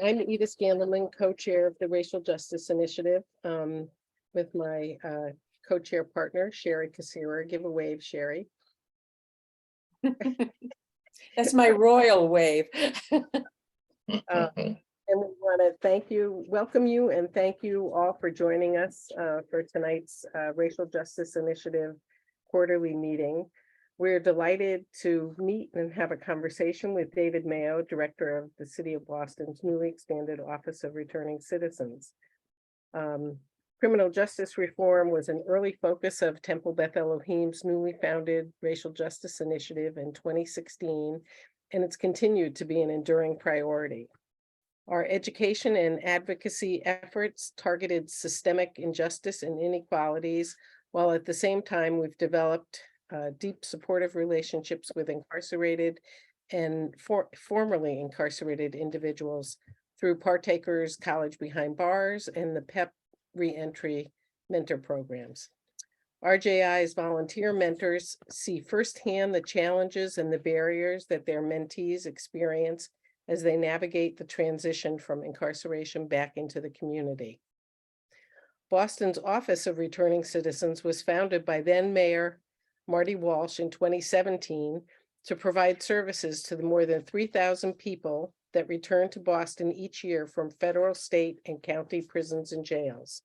I'm Edith Scanlon, co-chair of the Racial Justice Initiative, with my co-chair partner, Sherry Kassira. Give a wave, Sherry. That's my royal wave. And we want to welcome you, and thank you all for joining us for tonight's Racial Justice Initiative quarterly meeting. We're delighted to meet and have a conversation with David Mayo, Director of the City of Boston's newly expanded Office of Returning Citizens. Criminal justice reform was an early focus of Temple Beth Elohim's newly founded Racial Justice Initiative in 2016, and it's continued to be an enduring priority. Our education and advocacy efforts targeted systemic injustice and inequalities, while at the same time we've developed deep supportive relationships with incarcerated and formerly incarcerated individuals through Partakers, College Behind Bars, and the PEP reentry mentor programs. RJI's volunteer mentors see firsthand the challenges and the barriers that their mentees experience as they navigate the transition from incarceration back into the community. Boston's Office of Returning Citizens was founded by then Mayor Marty Walsh in 2017 to provide services to the more than 3,000 people that return to Boston each year from federal, state, and county prisons and jails.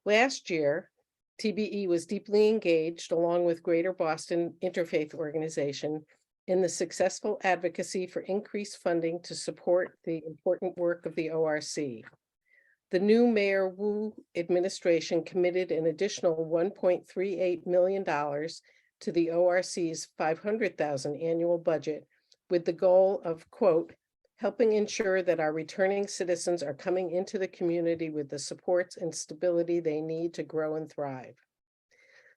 Last year, TBE was deeply engaged, along with Greater Boston Interfaith Organization, in the successful advocacy for increased funding to support the important work of the ORC. The new Mayor Wu administration committed an additional $1.38 million to the ORC's $500,000 annual budget, with the goal of, quote, helping ensure that our returning citizens are coming into the community with the supports and stability they need to grow and thrive.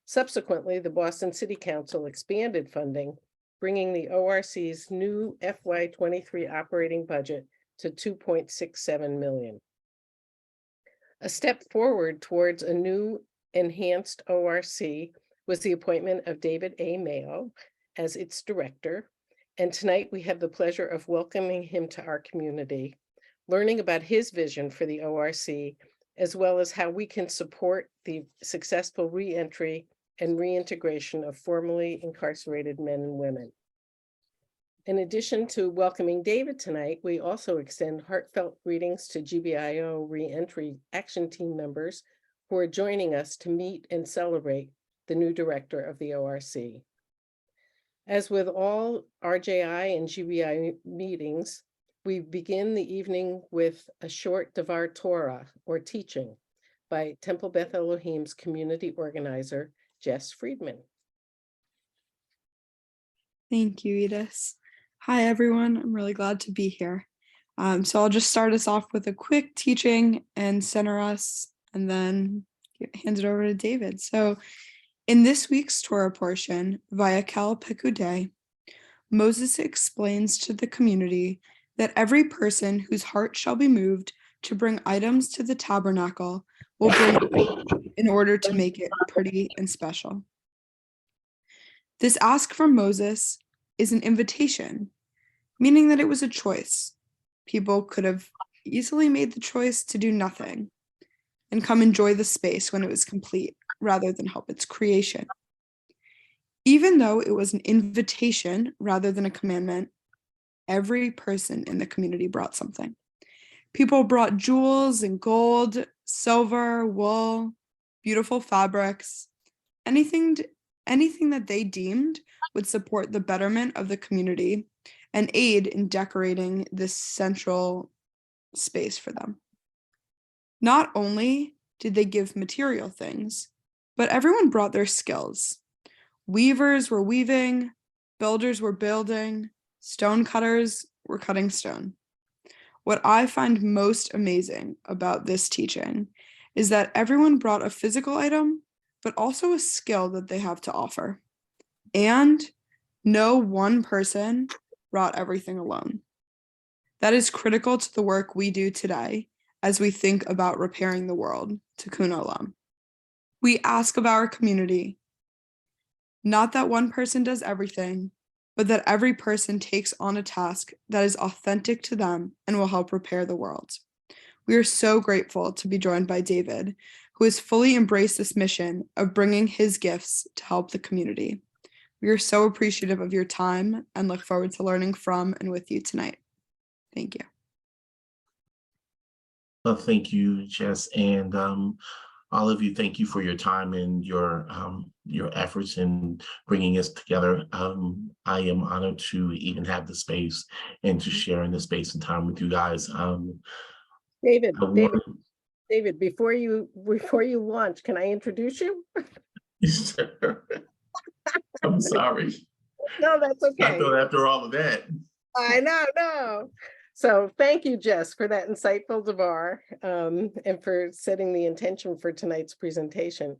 Subsequently, the Boston City Council expanded funding, bringing the ORC's new FY23 operating budget to $2.67 million. A step forward towards a new enhanced ORC was the appointment of David A. Mayo as its director. And tonight we have the pleasure of welcoming him to our community, learning about his vision for the ORC, as well as how we can support the successful reentry and reintegration of formerly incarcerated men and women. In addition to welcoming David tonight, we also extend heartfelt greetings to GBIO Reentry Action Team members who are joining us to meet and celebrate the new director of the ORC. As with all RJI and GBI meetings, we begin the evening with a short Devar Torah, or teaching, by Temple Beth Elohim's community organizer, Jess Friedman. Thank you, Edith. Hi, everyone. I'm really glad to be here. So I'll just start us off with a quick teaching and center us, and then hand it over to David. So in this week's Torah portion, via Cal Pekudei, Moses explains to the community that every person whose heart shall be moved to bring items to the tabernacle will bring in order to make it pretty and special. This ask from Moses is an invitation, meaning that it was a choice. People could have easily made the choice to do nothing and come enjoy the space when it was complete, rather than help its creation. Even though it was an invitation rather than a commandment, every person in the community brought something. People brought jewels and gold, silver, wool, beautiful fabrics, anything that they deemed would support the betterment of the community and aid in decorating this central space for them. Not only did they give material things, but everyone brought their skills. Weavers were weaving, builders were building, stone cutters were cutting stone. What I find most amazing about this teaching is that everyone brought a physical item, but also a skill that they have to offer. And no one person brought everything alone. That is critical to the work we do today as we think about repairing the world, Tikkun Olam. We ask of our community, not that one person does everything, but that every person takes on a task that is authentic to them and will help repair the world. We are so grateful to be joined by David, who has fully embraced this mission of bringing his gifts to help the community. We are so appreciative of your time and look forward to learning from and with you tonight. Thank you. Well, thank you, Jess, and all of you. Thank you for your time and your efforts in bringing us together. I am honored to even have the space and to share in the space and time with you guys. David, before you launch, can I introduce you? I'm sorry. No, that's okay. I thought after all of that. I know, no. So thank you, Jess, for that insightful debar and for setting the intention for tonight's presentation.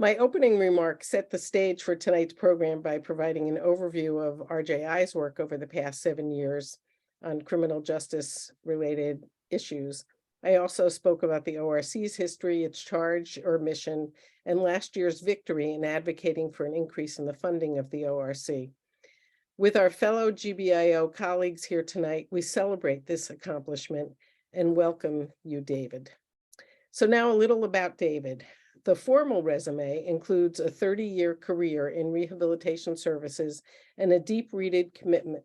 My opening remarks set the stage for tonight's program by providing an overview of RJI's work over the past 7 years on criminal justice related issues. I also spoke about the ORC's history, its charge or mission, and last year's victory in advocating for an increase in the funding of the ORC. With our fellow GBIO colleagues here tonight, we celebrate this accomplishment and welcome you, David. So now a little about David. The formal resume includes a 30-year career in rehabilitation services and a deep-rooted commitment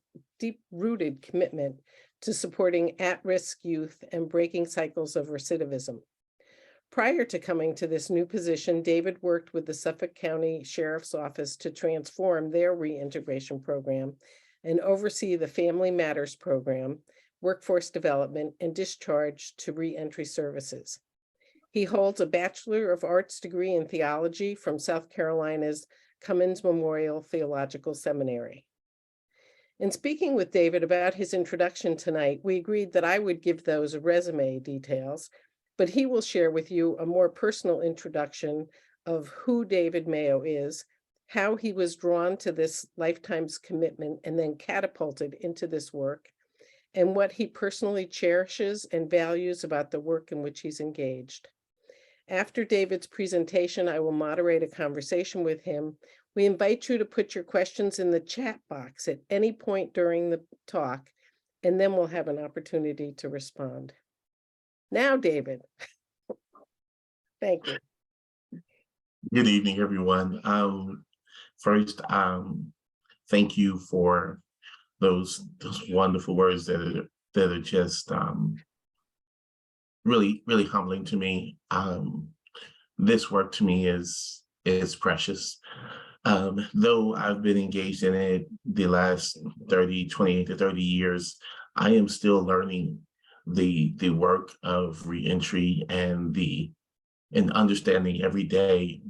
to supporting at-risk youth and breaking cycles of recidivism. Prior to coming to this new position, David worked with the Suffolk County Sheriff's Office to transform their reintegration program and oversee the Family Matters program, workforce development, and discharge to reentry services. He holds a Bachelor of Arts degree in theology from South Carolina's Cummins Memorial Theological Seminary. In speaking with David about his introduction tonight, we agreed that I would give those resume details, but he will share with you a more personal introduction of who David Mayo is, how he was drawn to this lifetime's commitment and then catapulted into this work, and what he personally cherishes and values about the work in which he's engaged. After David's presentation, I will moderate a conversation with him. We invite you to put your questions in the chat box at any point during the talk, and then we'll have an opportunity to respond. Now, David, thank you. Good evening, everyone. First, thank you for those wonderful words that are just really, really humbling to me. This work to me is precious. Though I've been engaged in it the last 28 to 30 years, I am still learning the work of reentry and understanding every day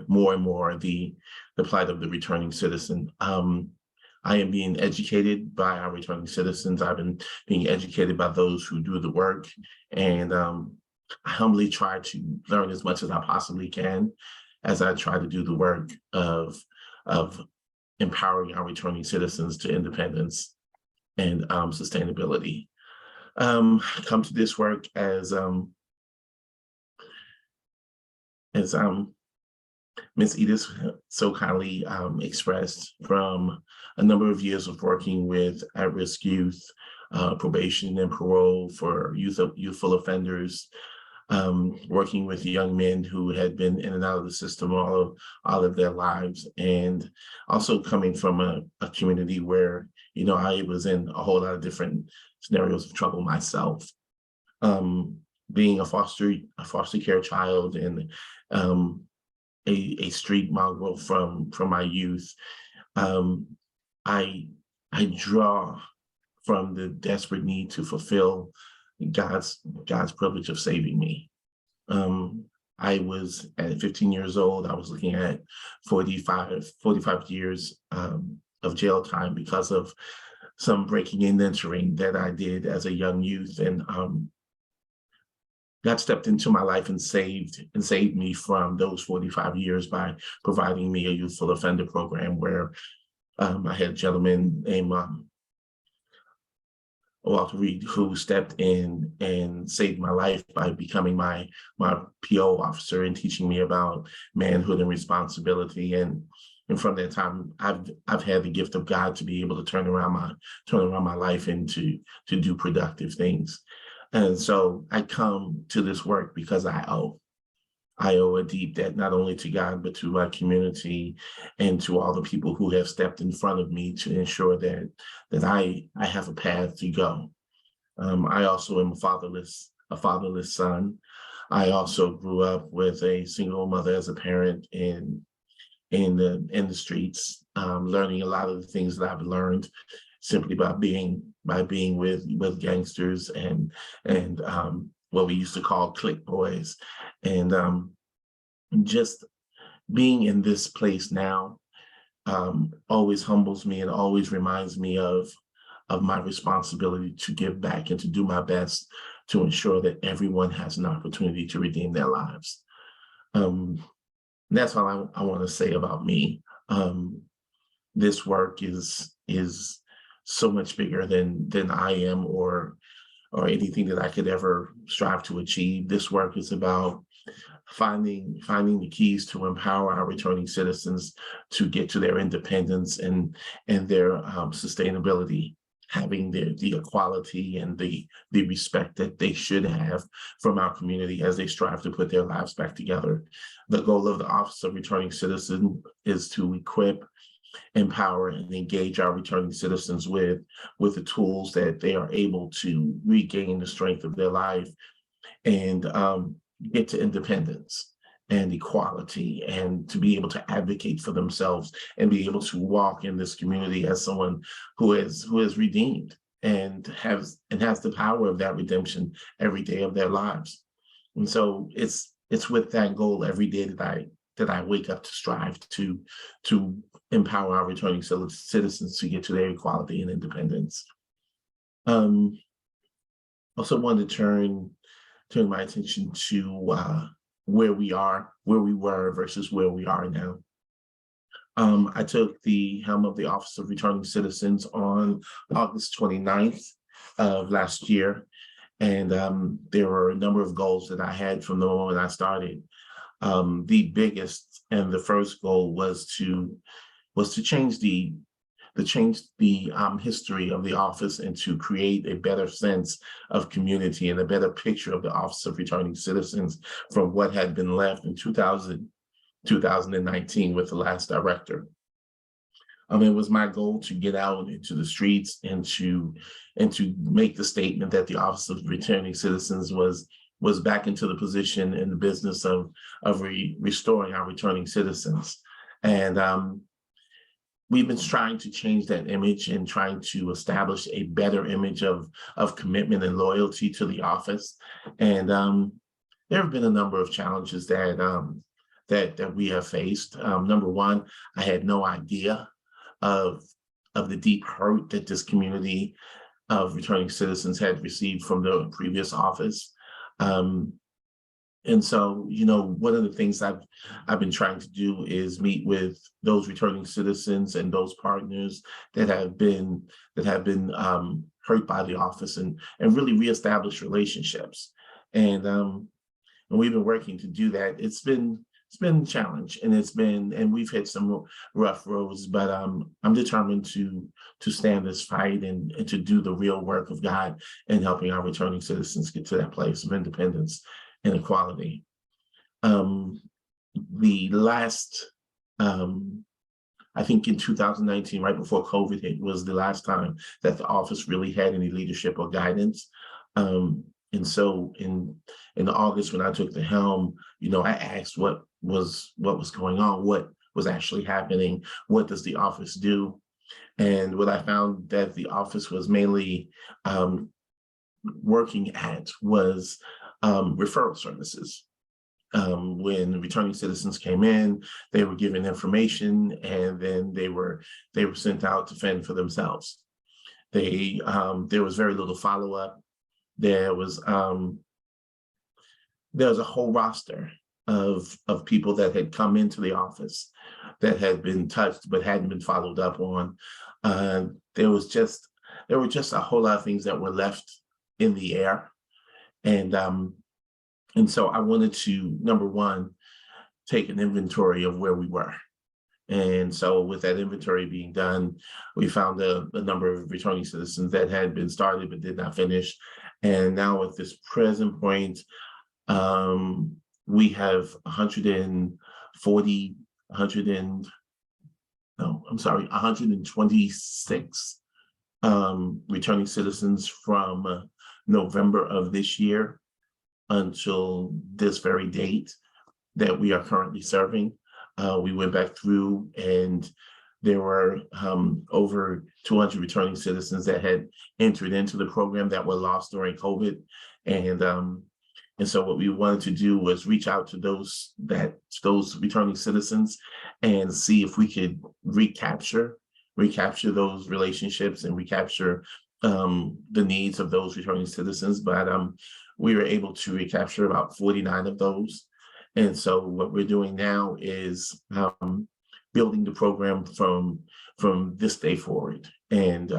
more and more the plight of the returning citizen. I am being educated by our returning citizens. I've been being educated by those who do the work, and I humbly try to learn as much as I possibly can as I try to do the work of empowering our returning citizens to independence and sustainability. Come to this work as Ms. Edith so kindly expressed, from a number of years of working with at-risk youth, probation and parole for youthful offenders, working with young men who had been in and out of the system all of their lives, and also coming from a community where, I was in a whole lot of different scenarios of trouble myself. Being a foster care child and a street mongrel from my youth, I draw from the desperate need to fulfill God's privilege of saving me. I was at 15 years old. I was looking at 45 years of jail time because of some breaking and entering that I did as a young youth, and God stepped into my life and saved me from those 45 years by providing me a youthful offender program where I had a gentleman named Walter Reed, who stepped in and saved my life by becoming my PO officer and teaching me about manhood and responsibility. And and from that time, I've had the gift of God to be able to turn around my life and to do productive things. And so I come to this work because I owe a deep debt, not only to God, but to my community and to all the people who have stepped in front of me to ensure that I have a path to go. I also am a fatherless son. I also grew up with a single mother as a parent in the streets, learning a lot of the things that I've learned simply by being with gangsters and what we used to call clique boys, and just being in this place now always humbles me and always reminds me of my responsibility to give back and to do my best to ensure that everyone has an opportunity to redeem their lives. That's all I want to say about me. This work is so much bigger than I am or anything that I could ever strive to achieve. This work is about finding the keys to empower our returning citizens to get to their independence and their sustainability, having the equality and the respect that they should have from our community as they strive to put their lives back together. The goal of the Office of Returning Citizen is to equip, empower, and engage our returning citizens with the tools that they are able to regain the strength of their life and get to independence and equality, and to be able to advocate for themselves and be able to walk in this community as someone who is redeemed and has the power of that redemption every day of their lives. And so it's with that goal every day that I wake up to strive to empower our returning citizens to get to their equality and independence. Also wanted to turn my attention to where we were versus where we are now. I took the helm of the Office of Returning Citizens on August 29th of last year. And there were a number of goals that I had from the moment I started. The biggest and the first goal was to change the history of the office and to create a better sense of community and a better picture of the Office of Returning Citizens from what had been left in 2019 with the last director. It was my goal to get out into the streets and to make the statement that the Office of Returning Citizens was back into the position in the business of restoring our returning citizens. And we've been trying to change that image and trying to establish a better image of commitment and loyalty to the office. And there have been a number of challenges that we have faced. Number one, I had no idea of the deep hurt that this community of returning citizens had received from the previous office. And so, one of the things I've been trying to do is meet with those returning citizens and those partners that have been hurt by the office and really reestablish relationships. And we've been working to do that. It's been a challenge, and we've hit some rough roads, but I'm determined to stand this fight and to do the real work of God in helping our returning citizens get to that place of independence and equality. The last, I think in 2019, right before COVID hit, was the last time that the office really had any leadership or guidance. And so in August, when I took the helm, I asked what was going on, what was actually happening, what does the office do? And what I found that the office was mainly working at was referral services. When returning citizens came in, they were given information, and then they were sent out to fend for themselves. There was very little follow-up. There was a whole roster of people that had come into the office that had been touched but hadn't been followed up on. There were just a whole lot of things that were left in the air. And so I wanted to, number one, take an inventory of where we were And so with that inventory being done, we found a number of returning citizens that had been started but did not finish. And now at this present point, we have 126 returning citizens from November of this year until this very date that we are currently serving. We went back through and there were over 200 returning citizens that had entered into the program that were lost during COVID. And so what we wanted to do was reach out to those returning citizens and see if we could recapture those relationships and recapture the needs of those returning citizens. But we were able to recapture about 49 of those. And so what we're doing now is building the program from this day forward. And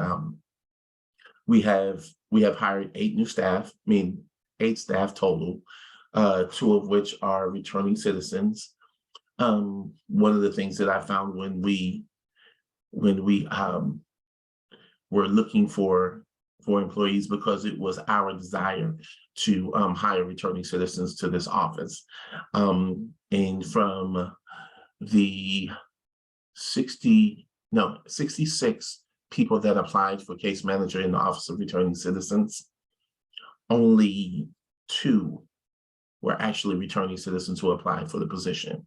we have hired 8 new staff, 8 staff total, 2 of which are returning citizens. One of the things that I found when we were looking for employees, because it was our desire to hire returning citizens to this office. And from the 66 people that applied for case manager in the Office of Returning Citizens, only 2 were actually returning citizens who applied for the position.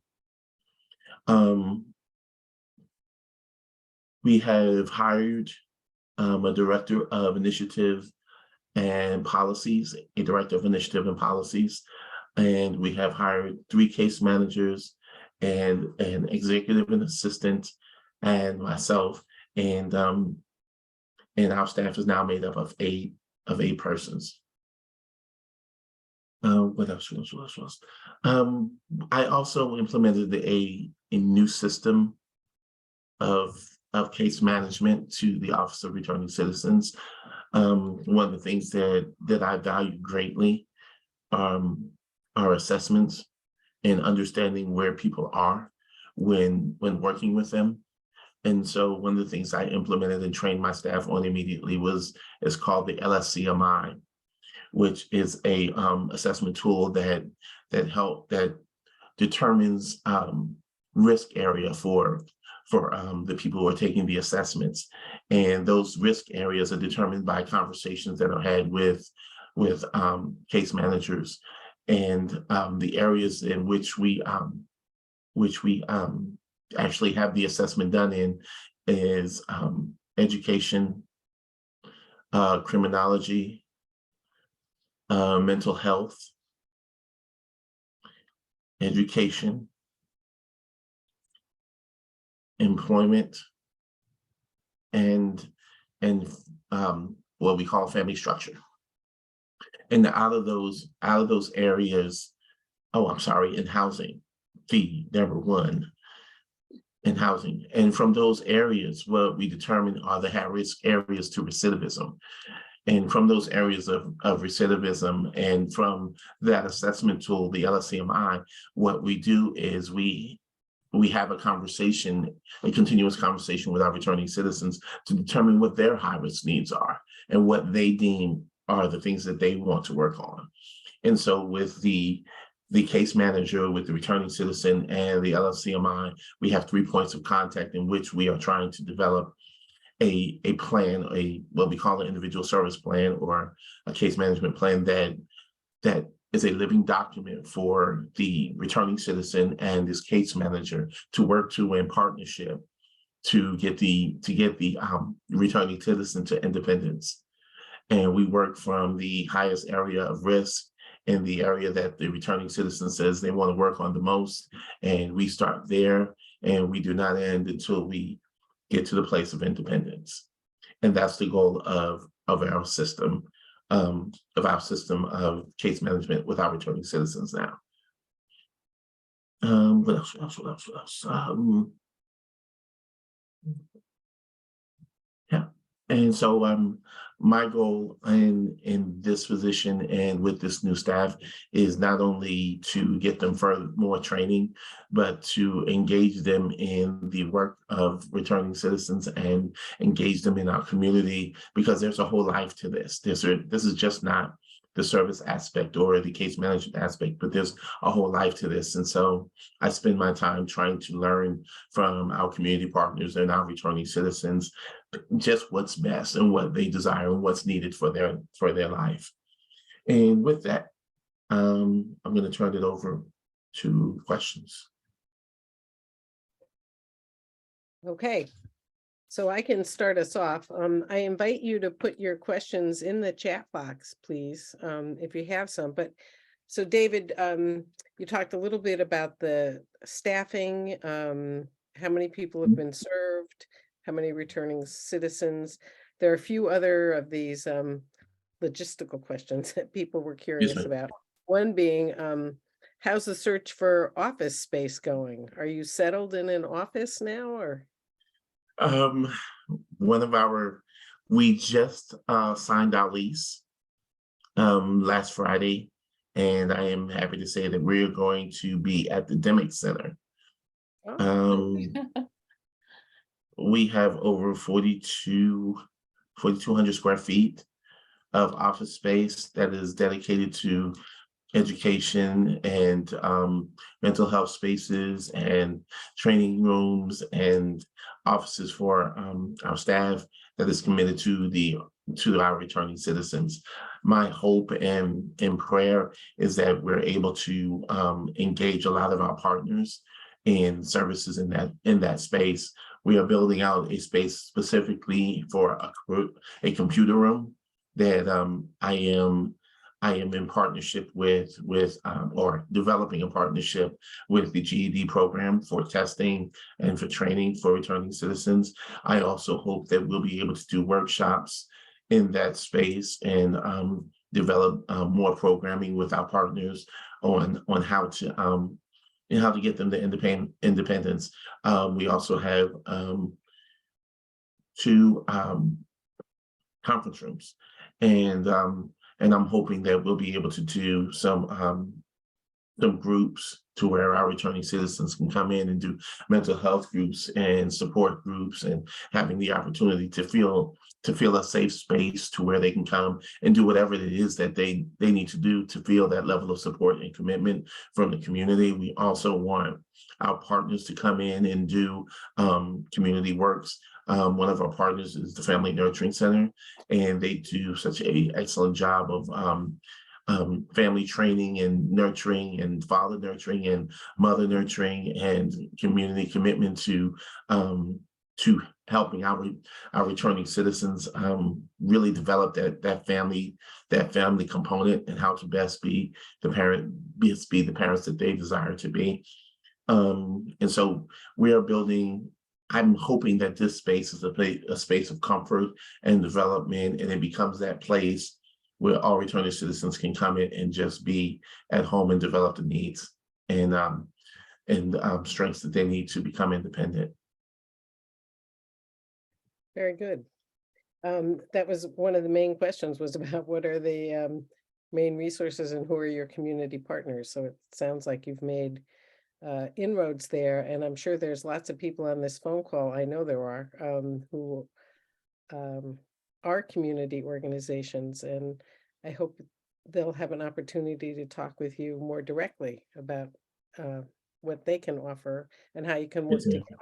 We have hired a director of initiative and policies, and we have hired 3 case managers and an executive and assistant and myself, and our staff is now made up of 8 persons. What else? I also implemented a new system of case management to the Office of Returning Citizens. One of the things that I value greatly are assessments and understanding where people are when working with them. And so one of the things I implemented and trained my staff on immediately is called the LSCMI, which is a assessment tool that determines risk area for the people who are taking the assessments. And those risk areas are determined by conversations that are had with case managers. And the areas in which we actually have the assessment done in is education, criminology, mental health, education, employment, and what we call family structure. And out of those areas, in housing, the number 1 in housing. And from those areas, what we determine are the high-risk areas to recidivism. And from those areas of recidivism and from that assessment tool, the LSCMI, what we do is we have a continuous conversation with our returning citizens to determine what their high-risk needs are and what they deem are the things that they want to work on. And so with the case manager, with the returning citizen, and the LSCMI, we have 3 points of contact in which we are trying to develop a plan, what we call an individual service plan or a case management plan that is a living document for the returning citizen and this case manager to work to in partnership to get the returning citizen to independence. And we work from the highest area of risk in the area that the returning citizen says they want to work on the most. And we start there and we do not end until we get to the place of independence. And that's the goal of our system, of case management with our returning citizens now. What else? Yeah. And so my goal in this position and with this new staff is not only to get them further more training, but to engage them in the work of returning citizens and engage them in our community, because there's a whole life to this. This is just not the service aspect or the case management aspect, but there's a whole life to this. And so I spend my time trying to learn from our community partners and our returning citizens just what's best and what they desire and what's needed for their life. And with that, I'm going to turn it over to questions. Okay, so I can start us off. I invite you to put your questions in the chat box, please, if you have some. But so David, you talked a little bit about the staffing, how many people have been served, how many returning citizens. There are a few other of these logistical questions that people were curious ma'am. about. One being, how's the search for office space going? Are you settled in an office now, or? We just signed our lease last Friday, and I am happy to say that we're going to be at the Demick Center. Oh, We have over 4,200 square feet of office space that is dedicated to education and mental health spaces and training rooms and offices for our staff that is committed to our returning citizens. My hope and prayer is that we're able to engage a lot of our partners in services in that space. We are building out a space specifically for a computer room that I am in partnership with or developing a partnership with the GED program for testing and for training for returning citizens. I also hope that we'll be able to do workshops in that space and develop more programming with our partners on how to get them to independence. We also have 2 conference rooms, and I'm hoping that we'll be able to do some groups to where our returning citizens can come in and do mental health groups and support groups, and having the opportunity to feel a safe space to where they can come and do whatever it is that they need to do to feel that level of support and commitment from the community. We also want our partners to come in and do community works. One of our partners is the Family Nurturing Center, and they do such an excellent job of family training and nurturing and father nurturing and mother nurturing and community commitment to helping our returning citizens really develop that family component and how to best be the parents that they desire to be. And so we are building. I'm hoping that this space is a space of comfort and development, and it becomes that place where all returning citizens can come in and just be at home and develop the needs and strengths that they need to become independent. very good. That was one of the main questions, was about what are the main resources and who are your community partners. So it sounds like you've made inroads there, and I'm sure there's lots of people on this phone call, I know there are, who are community organizations, and I hope they'll have an opportunity to talk with you more directly about what they can offer and how you can work together.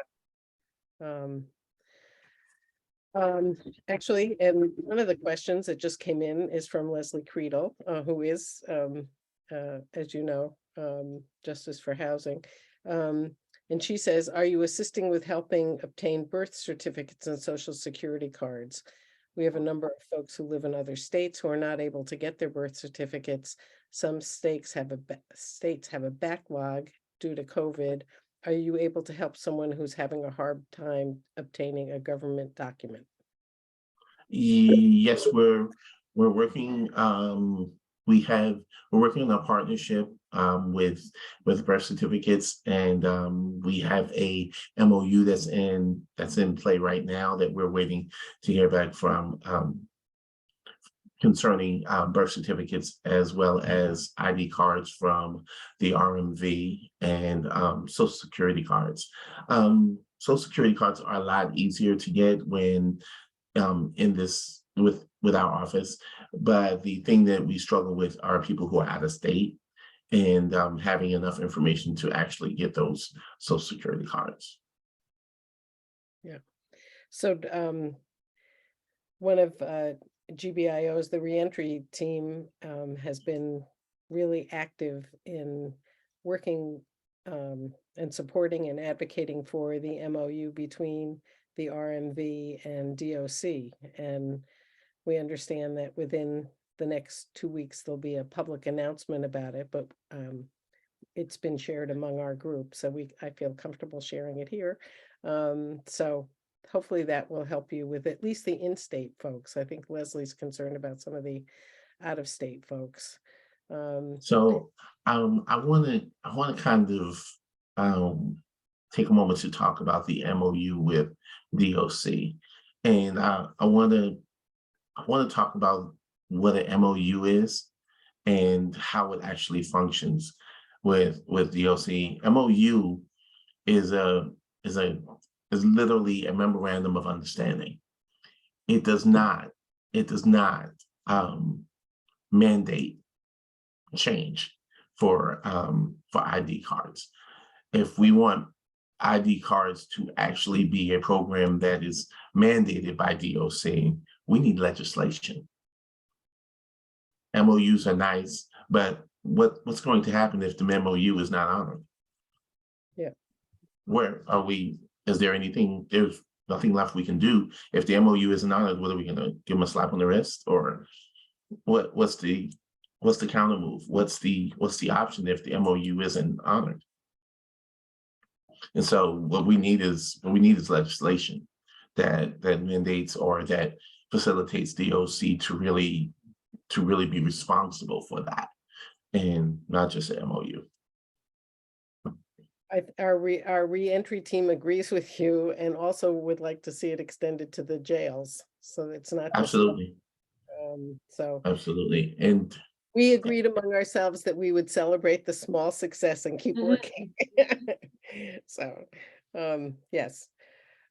Actually, and one of the questions that just came in is from Leslie Creedle, who is, as you know, Justice for Housing. And she says, are you assisting with helping obtain birth certificates and Social Security cards? We have a number of folks who live in other states who are not able to get their birth certificates. Some states have a backlog due to COVID. Are you able to help someone who's having a hard time obtaining a government document? Yes, we're working. We're working on a partnership with birth certificates, and we have a MOU that's in play right now that we're waiting to hear back from concerning birth certificates as well as ID cards from the RMV and Social Security cards. Social Security cards are a lot easier to get when in this with our office, but the thing that we struggle with are people who are out of state and having enough information to actually get those Social Security cards. Yeah. So one of GBIO's, the reentry team, has been really active in working and supporting and advocating for the MOU between the RMV and DOC. And we understand that within the next 2 weeks, there'll be a public announcement about it, but it's been shared among our group. So I feel comfortable sharing it here. So hopefully that will help you with at least the in-state folks. I think Leslie's concerned about some of the out-of-state folks. So I want to kind of take a moment to talk about the MOU with DOC, and I want to talk about what an MOU is and how it actually functions with DOC. MOU is literally a memorandum of understanding. It does not mandate change for ID cards. If we want ID cards to actually be a program that is mandated by DOC, we need legislation. MOUs are nice, but what's going to happen if the MOU is not honored? Yeah. Where are we? Is there anything? There's nothing left we can do. If the MOU isn't honored, what are we going to give them a slap on the wrist, or what's the counter move? What's the option if the MOU isn't honored? And so what we need is legislation that mandates or that facilitates DOC to really be responsible for that, and not just an MOU. Our reentry team agrees with you and also would like to see it extended to the jails. So it's not just, Absolutely. so Absolutely. And we agreed among ourselves that we would celebrate the small success and keep working. So, yes.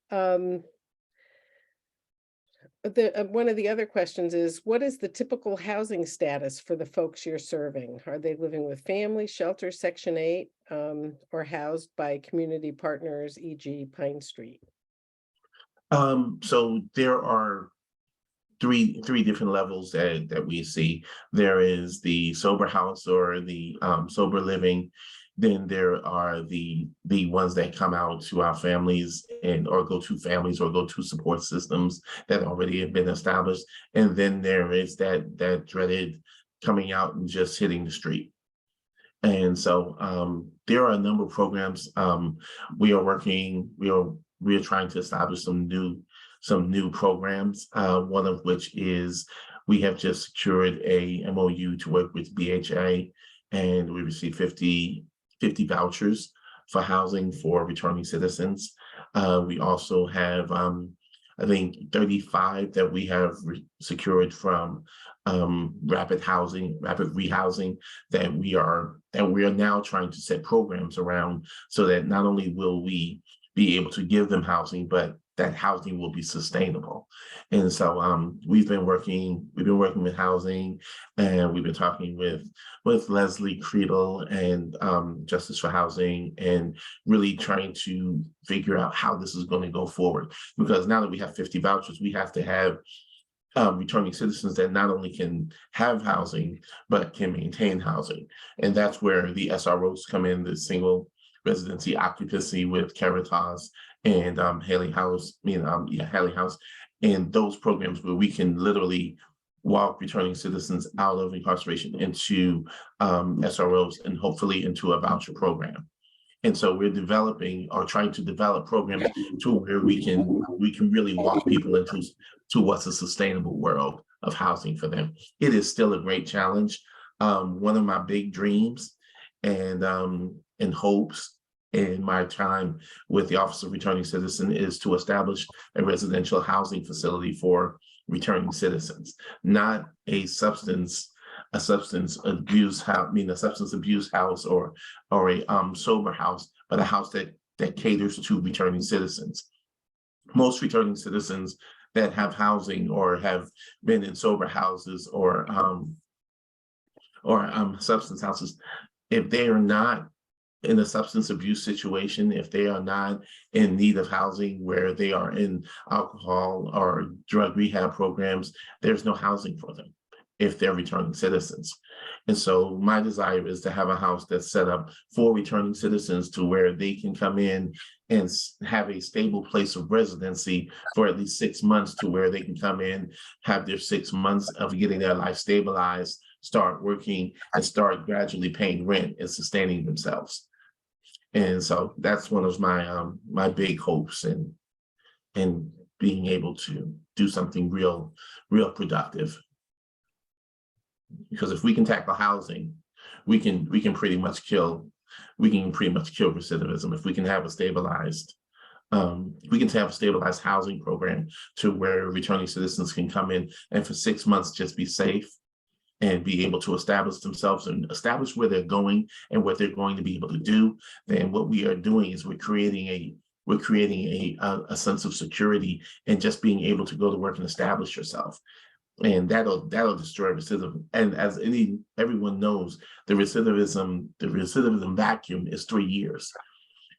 One of the other questions is, what is the typical housing status for the folks you're serving? Are they living with family, shelter, Section 8, or housed by community partners, e.g. Pine Street? So there are three different levels that we see. There is the sober house or the sober living. Then there are the ones that come out to our families or go to families or go to support systems that already have been established. And then there is that dreaded coming out and just hitting the street. And so there are a number of programs we are trying to establish some new programs. One of which is we have just secured a MOU to work with BHA, and we received 50 vouchers for housing for returning citizens. We also have, I think, 35 that we have secured from rapid rehousing that we are now trying to set programs around, so that not only will we be able to give them housing, but that housing will be sustainable. And so we've been working with housing, and we've been talking with Leslie Creedle and Justice for Housing, and really trying to figure out how this is going to go forward. Because now that we have 50 vouchers, we have to have returning citizens that not only can have housing, but can maintain housing. And that's where the SROs come in, the single residency occupancy with Caritas and Haley House, Haley House, and those programs where we can literally walk returning citizens out of incarceration into SROs and hopefully into a voucher program. And so we're trying to develop programs to where we can really walk people into what's a sustainable world of housing for them. It is still a great challenge. One of my big dreams and hopes in my time with the Office of Returning Citizen is to establish a residential housing facility for returning citizens, not a substance abuse house, a substance abuse house or a sober house, but a house that caters to returning citizens. Most returning citizens that have housing or have been in sober houses or substance houses, if they are not in a substance abuse situation, if they are not in need of housing, where they are in alcohol or drug rehab programs, there's no housing for them if they're returning citizens. And so my desire is to have a house that's set up for returning citizens to where they can come in and have a stable place of residency for at least 6 months, to where they can come in, have their 6 months of getting their life stabilized, start working, and start gradually paying rent and sustaining themselves. And so that's one of my my big hopes in being able to do something real productive. Because if we can tackle housing, we can pretty much kill recidivism. If we can have a stabilized housing program to where returning citizens can come in and for 6 months just be safe and be able to establish themselves and establish where they're going and what they're going to be able to do, then what we are doing is we're creating a sense of security and just being able to go to work and establish yourself. And that'll destroy recidivism. And as everyone knows, the recidivism vacuum is 3 years.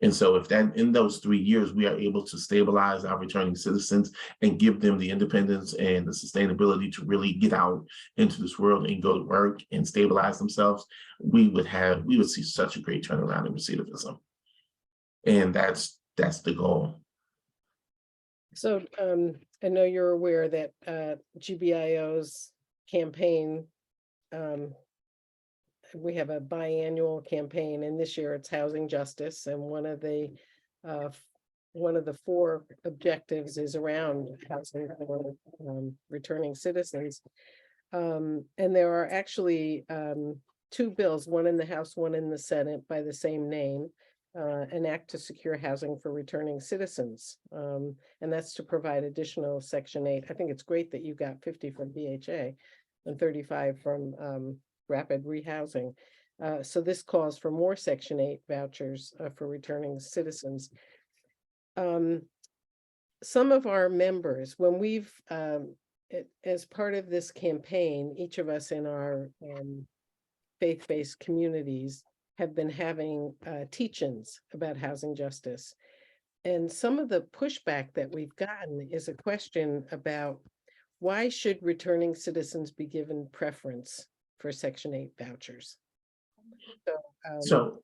And so if that in those 3 years, we are able to stabilize our returning citizens and give them the independence and the sustainability to really get out into this world and go to work and stabilize themselves, we would see such a great turnaround in recidivism. And that's the goal. So I know you're aware that GBIO's campaign, we have a biannual campaign, and this year it's housing justice. And one of the 4 objectives is around housing for returning citizens. And there are actually 2 bills, one in the House, one in the Senate, by the same name. An act to secure housing for returning citizens. And that's to provide additional Section 8. I think it's great that you got 50 from BHA and 35 from rapid rehousing. So this calls for more Section 8 vouchers for returning citizens. Some of our members, when we've, as part of this campaign, each of us in our faith-based communities have been having teach-ins about housing justice. And some of the pushback that we've gotten is a question about why should returning citizens be given preference for Section 8 vouchers? So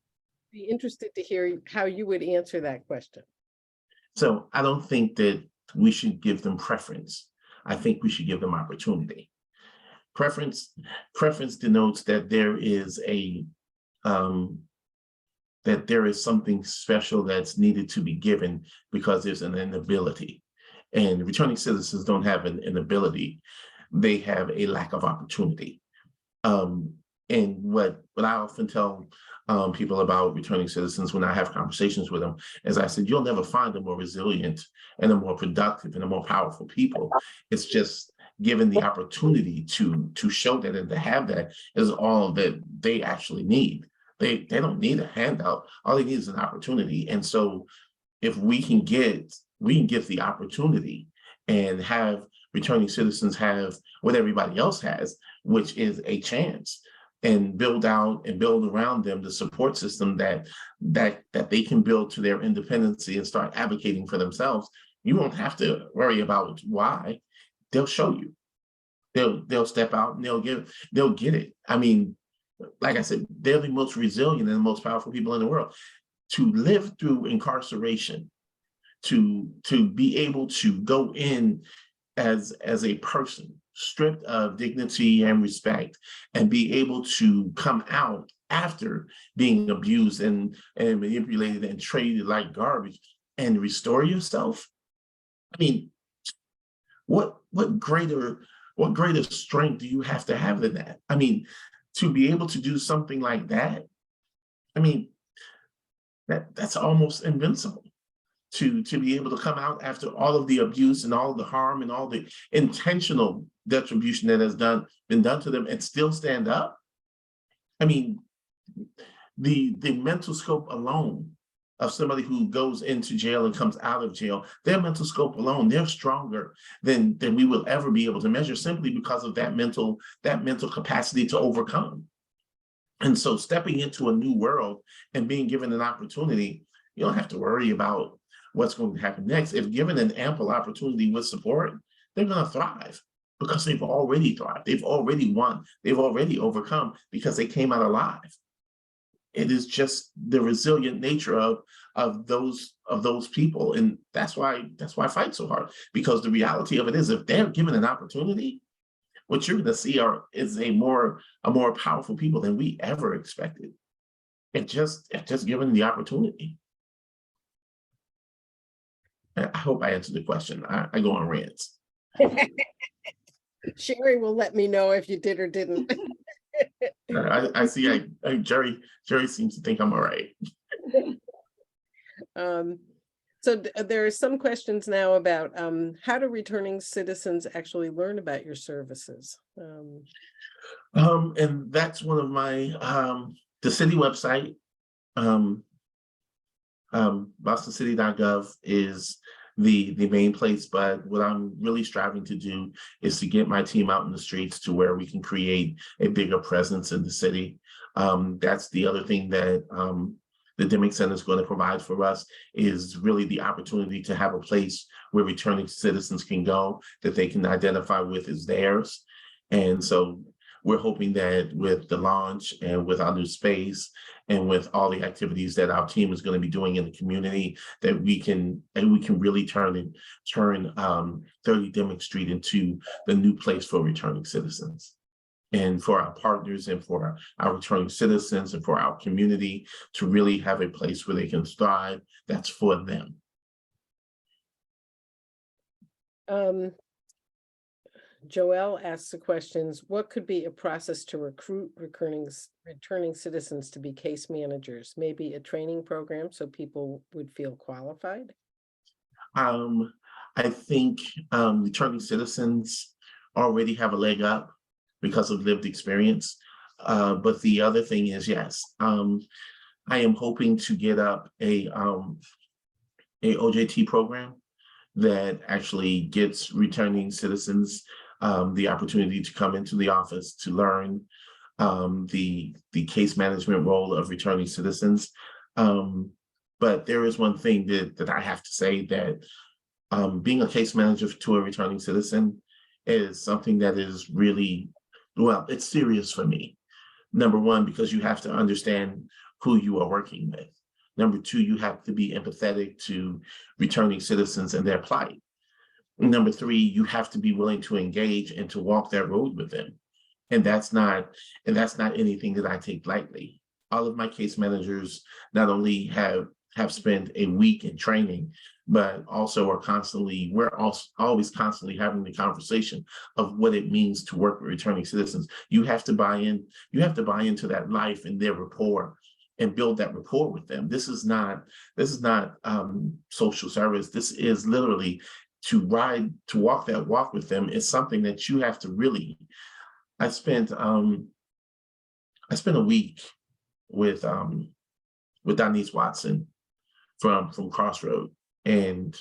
be interested to hear how you would answer that question. So I don't think that we should give them preference. I think we should give them opportunity. Preference denotes that there is something special that's needed to be given because there's an inability. And returning citizens don't have an inability. They have a lack of opportunity. And what I often tell people about returning citizens when I have conversations with them is I said, you'll never find a more resilient and a more productive and a more powerful people. It's just given the opportunity to show that and to have that is all that they actually need. They don't need a handout. All they need is an opportunity. And so if we can get the opportunity and have returning citizens have what everybody else has, which is a chance, and build out and build around them the support system that they can build to their independency and start advocating for themselves, you won't have to worry about why. They'll show you. They'll step out and they'll get it. I mean, like I said, they're the most resilient and the most powerful people in the world. To live through incarceration, to be able to go in as a person, stripped of dignity and respect, and be able to come out after being abused and manipulated and treated like garbage and restore yourself. I mean, what greater strength do you have to have than that? I mean, to be able to do something like that, I mean, that's almost invincible. to be able to come out after all of the abuse and all of the harm and all the intentional retribution that has been done to them and still stand up. I mean, the mental scope alone of somebody who goes into jail and comes out of jail, their mental scope alone, they're stronger than we will ever be able to measure, simply because of that mental capacity to overcome. And so stepping into a new world and being given an opportunity, you don't have to worry about what's going to happen next. If given an ample opportunity with support, they're going to thrive because they've already thrived. They've already won. They've already overcome because they came out alive. It is just the resilient nature of those people. And that's why I fight so hard, because the reality of it is, if they're given an opportunity, what you're going to see is a more powerful people than we ever expected. If just given the opportunity. I hope I answered the question. I go on rants. Sherry will let me know if you did or didn't. I see. Jerry seems to think I'm all right. So there are some questions now about how do returning citizens actually learn about your services? And that's one of my the city website. BostonCity.gov is the main place, but what I'm really striving to do is to get my team out in the streets to where we can create a bigger presence in the city. That's the other thing that the Demick Center is going to provide for us, is really the opportunity to have a place where returning citizens can go that they can identify with as theirs. And so we're hoping that with the launch and with our new space and with all the activities that our team is going to be doing in the community, that we can really turn 30 Demick Street into the new place for returning citizens. And for our partners and for our returning citizens and for our community to really have a place where they can thrive, that's for them. Joelle asks the questions, what could be a process to recruit returning citizens to be case managers? Maybe a training program so people would feel qualified? I think returning citizens already have a leg up because of lived experience. But the other thing is, yes, I am hoping to get up a OJT program that actually gets returning citizens the opportunity to come into the office to learn the case management role of returning citizens. But there is one thing that I have to say, that being a case manager to a returning citizen is something that is really, well, it's serious for me. Number one, because you have to understand who you are working with. Number two, you have to be empathetic to returning citizens and their plight. Number three, you have to be willing to engage and to walk that road with them. And that's not anything that I take lightly. All of my case managers not only have spent a week in training, but also we're always constantly having the conversation of what it means to work with returning citizens. You have to buy into that life and their rapport and build that rapport with them. This is not social service. This is literally to walk that walk with them. Is something that you have to really. I spent a week with Donise Watson from Crossroad, and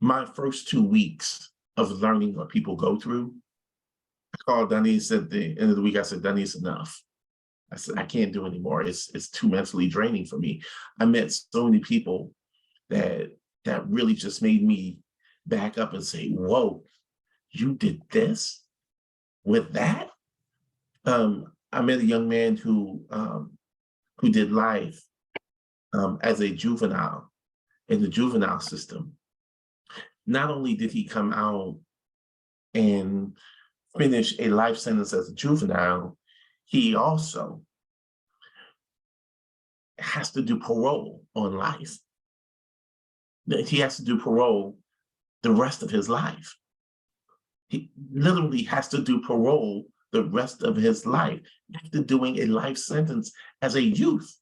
my first 2 weeks of learning what people go through, I called Donise at the end of the week. I said, Donise, enough. I said, I can't do anymore. It's too mentally draining for me. I met so many people that really just made me back up and say, whoa, you did this with that? I met a young man who did life as a juvenile in the juvenile system. Not only did he come out and finish a life sentence as a juvenile, he also has to do parole on life. He has to do parole the rest of his life. He literally has to do parole the rest of his life after doing a life sentence as a youth.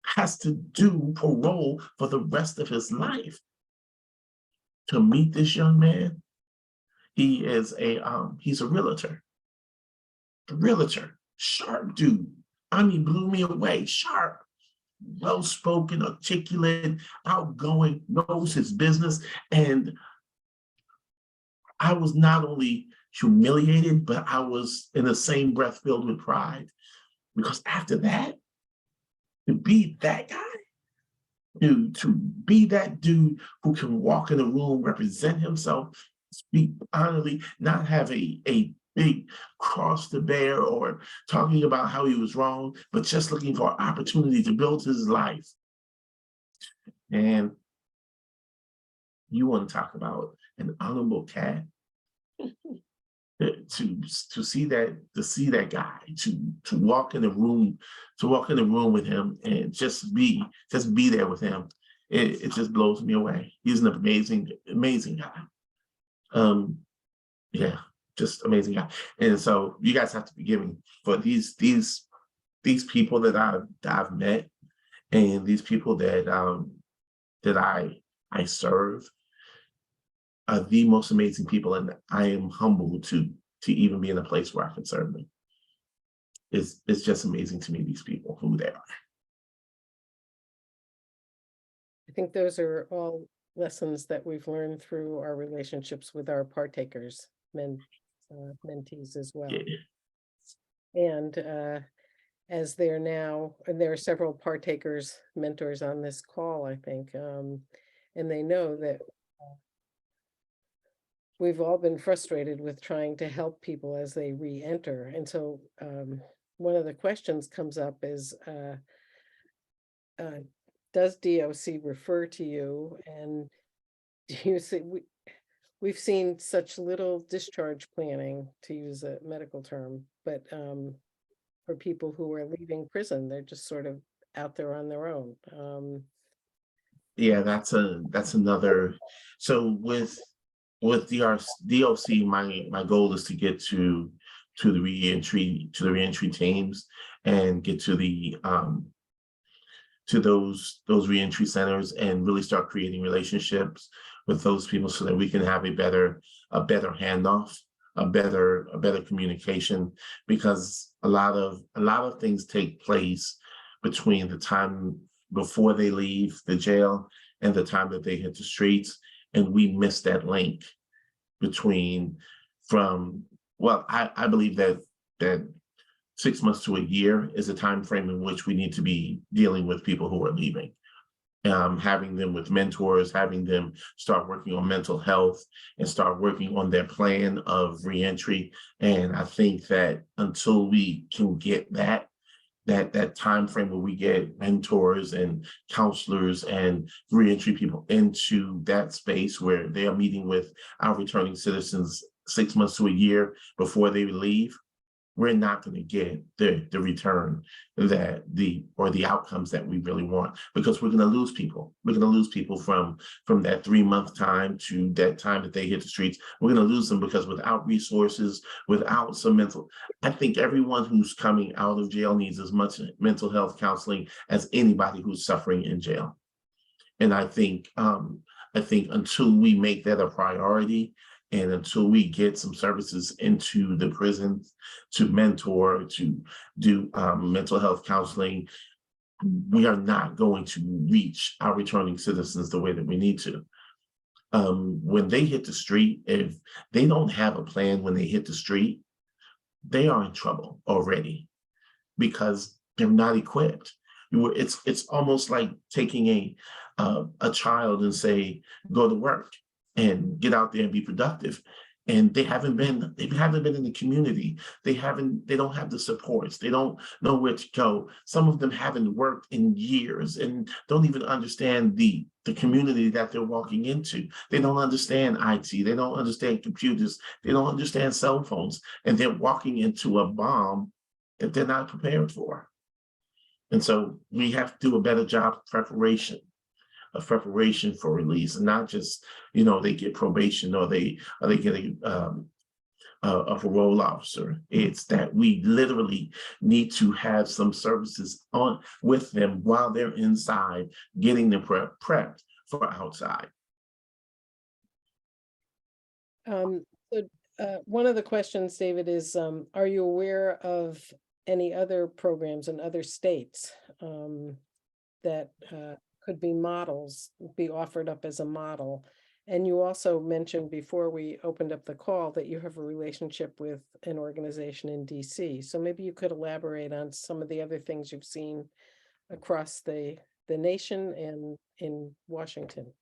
has to do parole for the rest of his life. To meet this young man, he's a realtor. Sharp dude. I mean, blew me away. Sharp, well-spoken, articulate, outgoing, knows his business. And I was not only humiliated, but I was in the same breath filled with pride. Because after that, to be that guy, to be that dude who can walk in a room, represent himself, speak honorably, not have a big cross to bear or talking about how he was wrong, but just looking for an opportunity to build his life. And you want to talk about an honorable cat? To see that guy, to walk in the room with him and just be there with him, it just blows me away. He's an amazing guy. Yeah, just amazing guy. And so you guys have to forgive me for these people that I've met, and these people that I serve are the most amazing people, and I am humbled to even be in a place where I can serve them. It's just amazing to me, these people, who they are. I think those are all lessons that we've learned through our relationships with our partakers, mentees as well. Yeah. And as they're now, and there are several partakers, mentors on this call, I think, and they know that we've all been frustrated with trying to help people as they re-enter. And so one of the questions comes up is, does DOC refer to you? And do you see, we've seen such little discharge planning, to use a medical term, but for people who are leaving prison, they're just sort of out there on their own. Yeah, that's another. So with DOC, my goal is to get to the reentry teams and get to the to those reentry centers and really start creating relationships with those people so that we can have a better handoff, a better communication, because a lot of things take place between the time before they leave the jail and the time that they hit the streets. And we miss that link between I believe that 6 months to a year is a time frame in which we need to be dealing with people who are leaving. Having them with mentors, having them start working on mental health and start working on their plan of reentry. And I think that until we can get that time frame where we get mentors and counselors and reentry people into that space where they are meeting with our returning citizens 6 months to a year before they leave, we're not going to get the return or the outcomes that we really want, because we're going to lose people. We're going to lose people from that 3-month time to that time that they hit the streets. We're going to lose them because without resources, without some I think everyone who's coming out of jail needs as much mental health counseling as anybody who's suffering in jail. And I think until we make that a priority, and until we get some services into the prisons to mentor, to do mental health counseling, we are not going to reach our returning citizens the way that we need to. When they hit the street, if they don't have a plan when they hit the street, they are in trouble already because they're not equipped. It's almost like taking a child and say, go to work and get out there and be productive. And they haven't been in the community. They don't have the supports. They don't know where to go. Some of them haven't worked in years and don't even understand the community that they're walking into. They don't understand IT. They don't understand computers. They don't understand cell phones. And they're walking into a bomb that they're not prepared for. And so we have to do a better job of preparation for release, and not just, they get probation or they get a parole officer. It's that we literally need to have some services on with them while they're inside, getting them prepped for outside. One of the questions, David, is are you aware of any other programs in other states that could be models, be offered up as a model? And you also mentioned before we opened up the call that you have a relationship with an organization in DC. So maybe you could elaborate on some of the other things you've seen across the nation and in Washington.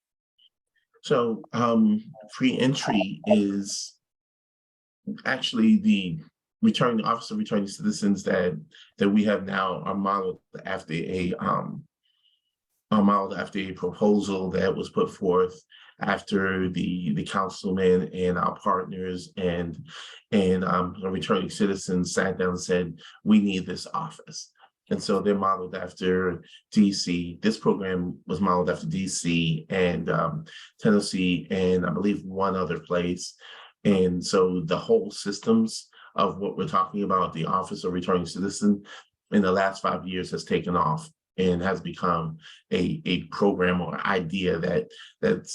So free entry is actually the Office of Returning Citizens that we have now are modeled after a proposal that was put forth after the councilman and our partners and the returning citizens sat down and said, we need this office. And so they're modeled after DC. This program was modeled after DC and Tennessee, and I believe one other place. And so the whole systems of what we're talking about, the Office of Returning Citizen, in the last 5 years has taken off and has become a program or idea that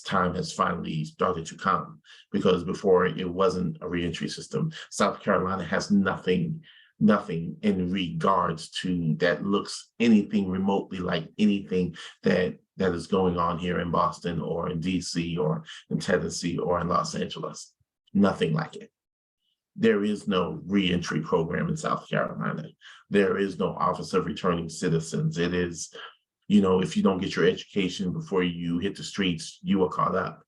time has finally started to come, because before it wasn't a reentry system. South Carolina has nothing in regards to that looks anything remotely like anything that is going on here in Boston or in DC or in Tennessee or in Los Angeles. Nothing like it. There is no reentry program in South Carolina. There is no Office of Returning Citizens. It is, if you don't get your education before you hit the streets, you are caught up.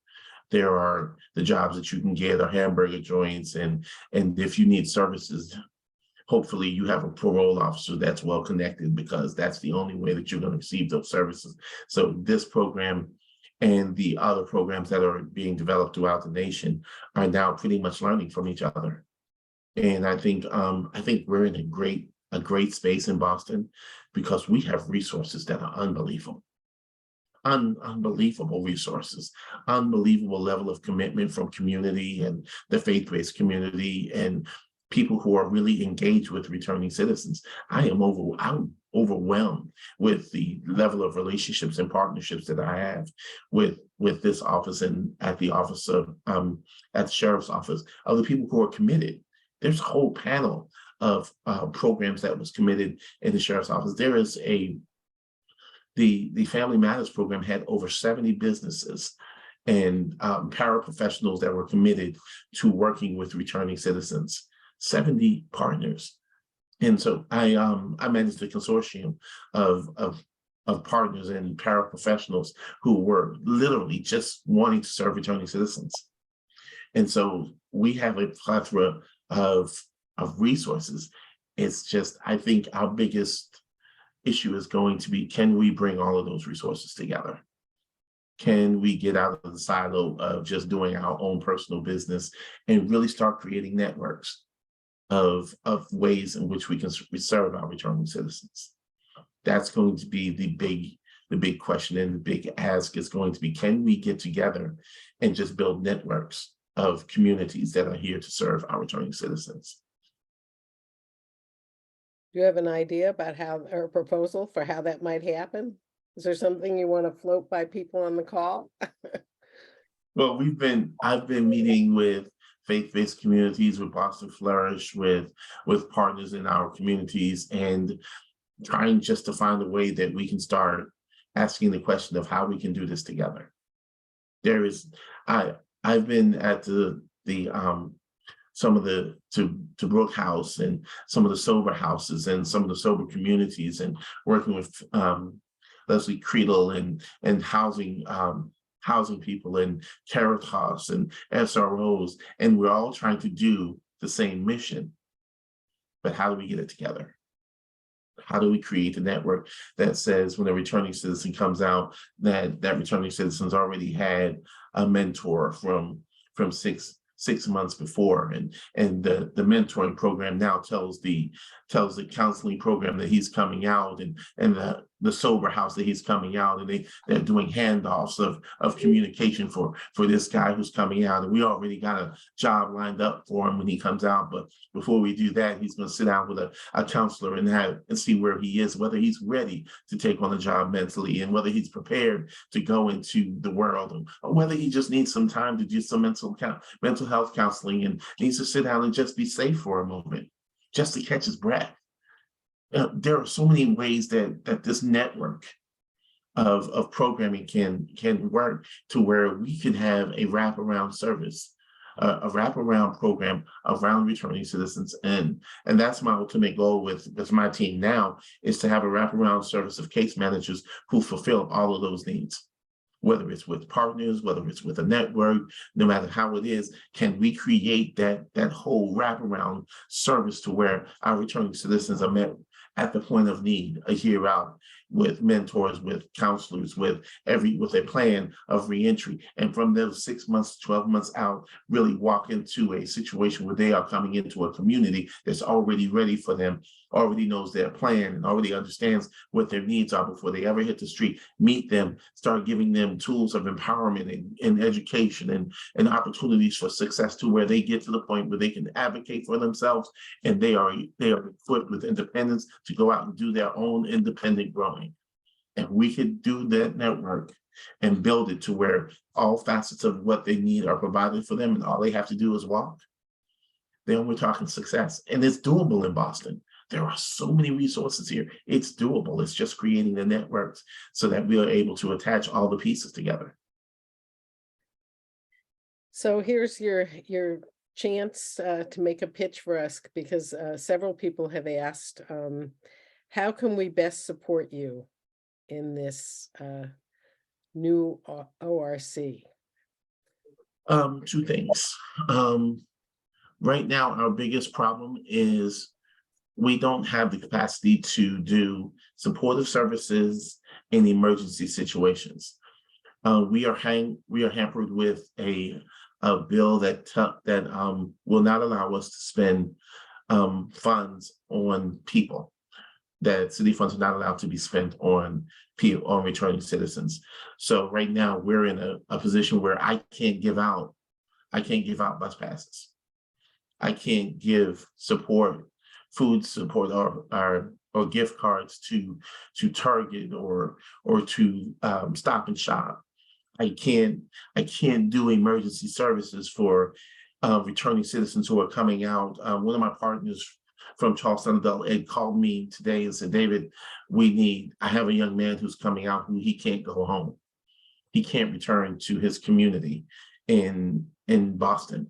There are the jobs that you can get are hamburger joints, and if you need services, hopefully you have a parole officer that's well connected, because that's the only way that you're going to receive those services. So this program and the other programs that are being developed throughout the nation are now pretty much learning from each other. And I think we're in a great space in Boston, because we have resources that are unbelievable. Unbelievable resources, unbelievable level of commitment from community and the faith-based community and people who are really engaged with returning citizens. I'm overwhelmed with the level of relationships and partnerships that I have with this office and at the office of at the sheriff's office, of the people who are committed. There's a whole panel of programs that was committed in the sheriff's office. There is the Family Matters program had over 70 businesses and paraprofessionals that were committed to working with returning citizens. 70 partners. And so I managed a consortium of partners and paraprofessionals who were literally just wanting to serve returning citizens. And so we have a plethora of resources. It's just, I think our biggest issue is going to be, can we bring all of those resources together? Can we get out of the silo of just doing our own personal business and really start creating networks of ways in which we can serve our returning citizens? That's going to be the big question, and the big ask is going to be, can we get together and just build networks of communities that are here to serve our returning citizens? Do you have an idea about or a proposal for how that might happen? Is there something you want to float by people on the call? Well, I've been meeting with faith-based communities, with Boston Flourish, with partners in our communities, and trying just to find a way that we can start asking the question of how we can do this together. I've been at some of the to Brook House and some of the sober houses and some of the sober communities, and working with Leslie Creedle and housing people and Caritas and SROs, and we're all trying to do the same mission. But how do we get it together? How do we create a network that says when a returning citizen comes out, that returning citizen's already had a mentor from 6 months before, and the mentoring program now tells the counseling program that he's coming out, and the the sober house that he's coming out, and they're doing handoffs of communication for this guy who's coming out. And we already got a job lined up for him when he comes out. But before we do that, he's going to sit down with a counselor and see where he is, whether he's ready to take on a job mentally, and whether he's prepared to go into the world, or whether he just needs some time to do some mental health counseling and needs to sit down and just be safe for a moment, just to catch his breath. There are so many ways that this network of programming can work to where we can have a wraparound service, a wraparound program around returning citizens. And that's my ultimate goal with my team now, is to have a wraparound service of case managers who fulfill all of those needs. Whether it's with partners, whether it's with a network, no matter how it is, can we create that whole wraparound service to where our returning citizens are met at the point of need, a year out, with mentors, with counselors, with a plan of reentry. And from those 6 months, 12 months out, really walk into a situation where they are coming into a community that's already ready for them, already knows their plan, and already understands what their needs are before they ever hit the street. Meet them, start giving them tools of empowerment and education and opportunities for success, to where they get to the point where they can advocate for themselves, and they are equipped with independence to go out and do their own independent growing. And we could do that network and build it to where all facets of what they need are provided for them, and all they have to do is walk. Then we're talking success. And it's doable in Boston. There are so many resources here. It's doable. It's just creating the networks so that we are able to attach all the pieces together. So here's your chance to make a pitch for us, because several people have asked, how can we best support you in this new ORC? Two things. Right now, our biggest problem is we don't have the capacity to do supportive services in emergency situations. We are hampered with a bill that will not allow us to spend funds on people. That city funds are not allowed to be spent on returning citizens. So right now we're in a position where I can't give out bus passes. I can't give food support or gift cards to Target or to Stop and Shop. I can't do emergency services for returning citizens who are coming out. One of my partners from Charleston Adult Ed called me today and said, David, I have a young man who's coming out who he can't go home. He can't return to his community in Boston.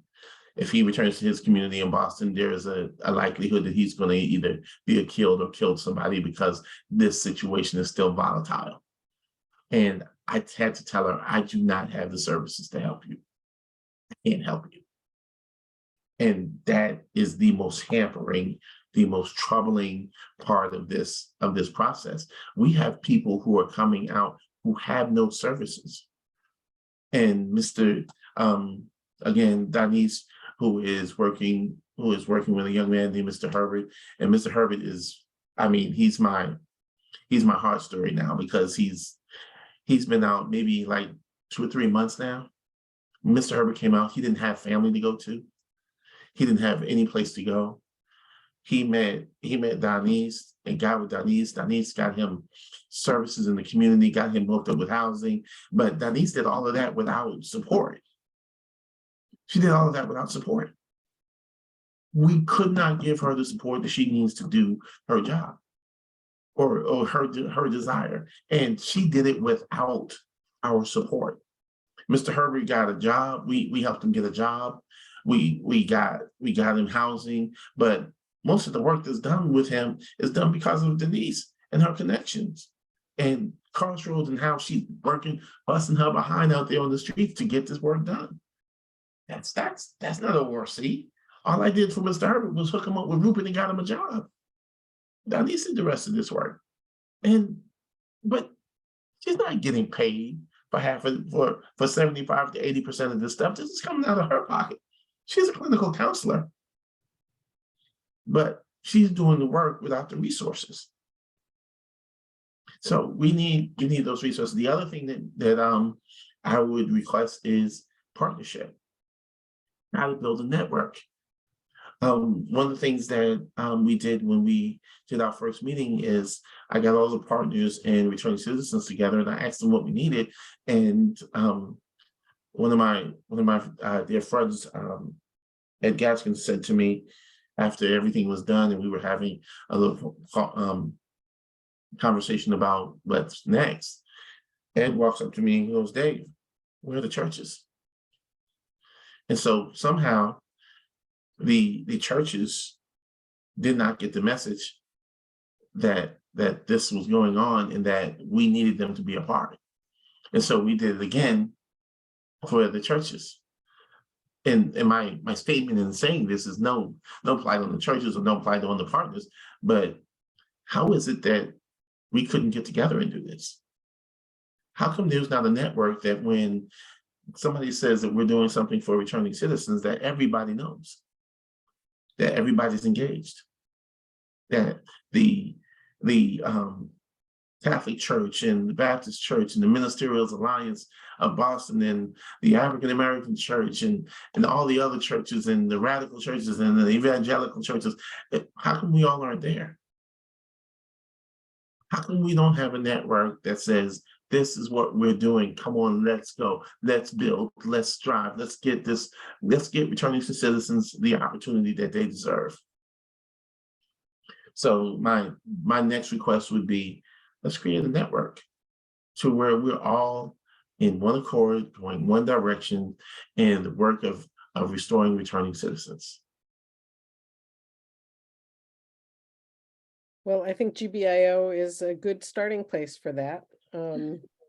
If he returns to his community in Boston, there's a likelihood that he's going to either be killed or killed somebody, because this situation is still volatile. And I had to tell her, I do not have the services to help you. I can't help you. And that is the most hampering, the most troubling part of this process. We have people who are coming out who have no services. And Denise, who is working with a young man named Mr. Herbert. And Mr. Herbert he's my heart story now, because he's been out maybe like 2 or 3 months now. Mr. Herbert came out, he didn't have family to go to. He didn't have any place to go. He met Denise and got with Denise. Denise got him services in the community, got him hooked up with housing. But Denise did all of that without support. She did all of that without support. We could not give her the support that she needs to do her job or her desire. And she did it without our support. Mr. Herbert got a job. We helped him get a job. We got him housing, but most of the work that's done with him is done because of Denise and her connections and Crossroads and how she's working, busting her behind out there on the streets to get this work done. That's not ORC. All I did for Mr. Herbert was hook him up with Rupert and got him a job. Denise did the rest of this work, but she's not getting paid for 75 to 80% of this stuff. This is coming out of her pocket. She's a clinical counselor, but she's doing the work without the resources. So we need those resources. The other thing that I would request is partnership, how to build a network. One of the things that we did when we did our first meeting is I got all the partners and returning citizens together, and I asked them what we needed. And one of my dear friends, Ed Gaskins, said to me after everything was done and we were having a little conversation about what's next. Ed walks up to me and he goes, "Dave, where are the churches?" And so somehow the churches did not get the message that this was going on and that we needed them to be a part. And so we did it again for the churches. And my statement in saying this is no plight on the churches or no plight on the partners, but how is it that we couldn't get together and do this? How come there's not a network that when somebody says that we're doing something for returning citizens, that everybody knows, that everybody's engaged, that the Catholic Church and the Baptist Church and the Ministerial Alliance of Boston and the African American Church and all the other churches and the radical churches and the evangelical churches, how come we all aren't there? How come we don't have a network that says, this is what we're doing, come on, let's go, let's build, let's strive, let's get returning citizens the opportunity that they deserve? So my next request would be, let's create a network to where we're all in one accord, going one direction in the work of restoring returning citizens. Well, I think GBIO is a good starting place for that.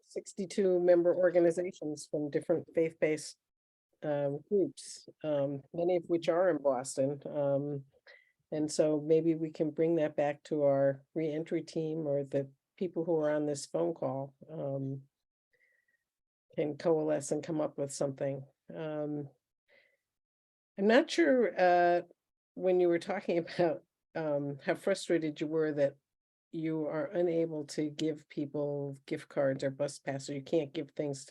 62 member organizations from different faith-based groups, many of which are in Boston. And so maybe we can bring that back to our reentry team, or the people who are on this phone call can coalesce and come up with something. I'm not sure when you were talking about how frustrated you were that you are unable to give people gift cards or bus passes, or you can't give things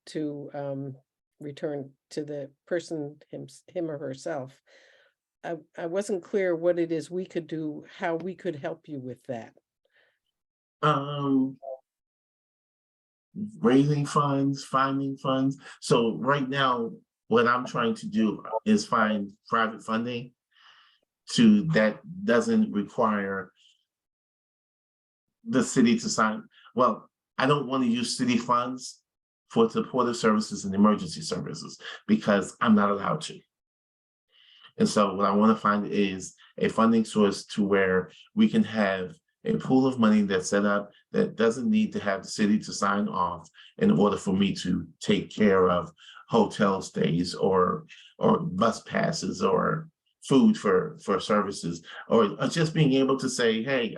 to return to the person, him or herself. I wasn't clear what it is we could do, how we could help you with that. Raising funds, finding funds. So right now, what I'm trying to do is find private funding that doesn't require the city to sign. Well, I don't want to use city funds for supportive services and emergency services because I'm not allowed to. And so what I want to find is a funding source to where we can have a pool of money that's set up that doesn't need to have the city to sign off in order for me to take care of hotel stays or bus passes or food for services, or just being able to say, hey,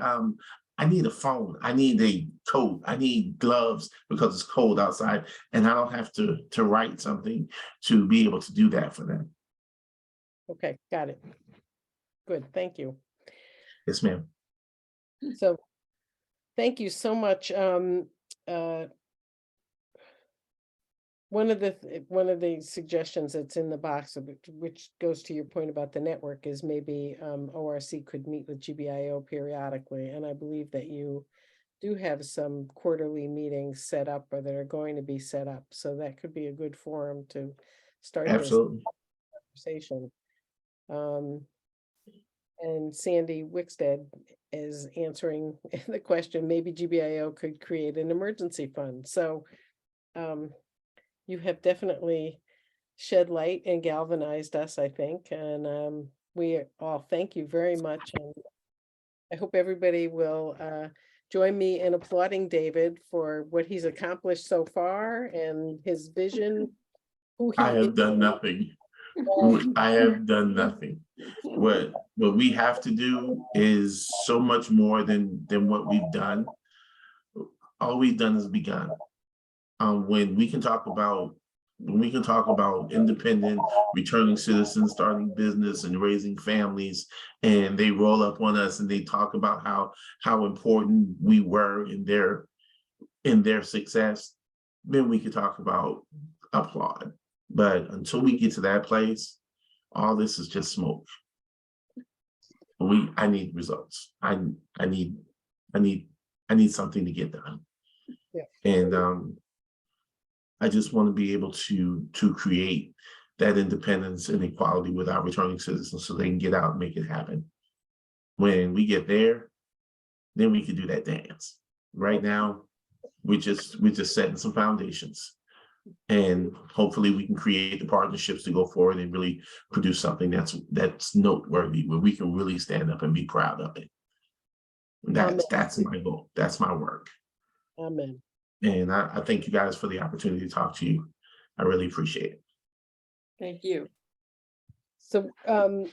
I need a phone, I need a coat, I need gloves because it's cold outside, and I don't have to write something to be able to do that for them. Okay, got it. Good, thank you. Yes, ma'am. So, thank you so much. One of the suggestions that's in the box, which goes to your point about the network, is maybe ORC could meet with GBIO periodically, and I believe that you do have some quarterly meetings set up, or that are going to be set up, so that could be a good forum to start Absolutely. this conversation. And Sandy Wickstead is answering the question, maybe GBIO could create an emergency fund. So you have definitely shed light and galvanized us, I think, and we all thank you very much. And I hope everybody will join me in applauding David for what he's accomplished so far and his vision. I have done nothing. I have done nothing. What we have to do is so much more than what we've done. All we've done is begun. When we can talk about when we can talk about independent, returning citizens, starting business and raising families, and they roll up on us and they talk about how important we were in their success, then we could talk about applaud. But until we get to that place, all this is just smoke. I need results. I need something to get done. Yeah. And I just want to be able to create that independence and equality with our returning citizens so they can get out and make it happen. When we get there, then we can do that dance. Right now, we're just setting some foundations. And hopefully we can create the partnerships to go forward and really produce something that's noteworthy, where we can really stand up and be proud of it. That's my goal. That's my work. Amen. And I thank you guys for the opportunity to talk to you. I really appreciate it. Thank you. So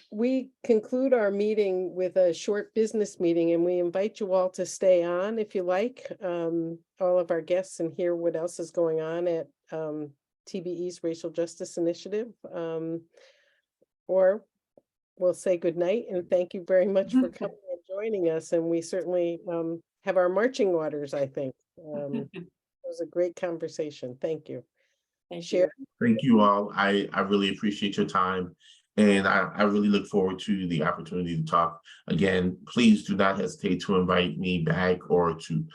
we conclude our meeting with a short business meeting, and we invite you all to stay on if you like, all of our guests, and hear what else is going on at TBE's Racial Justice Initiative. Or we'll say good night and thank you very much for coming and joining us. And we certainly have our marching orders, I think. It was a great conversation. Thank you. Thank you. Thank you all. I really appreciate your time. And I really look forward to the opportunity to talk again. Please do not hesitate to invite me back or to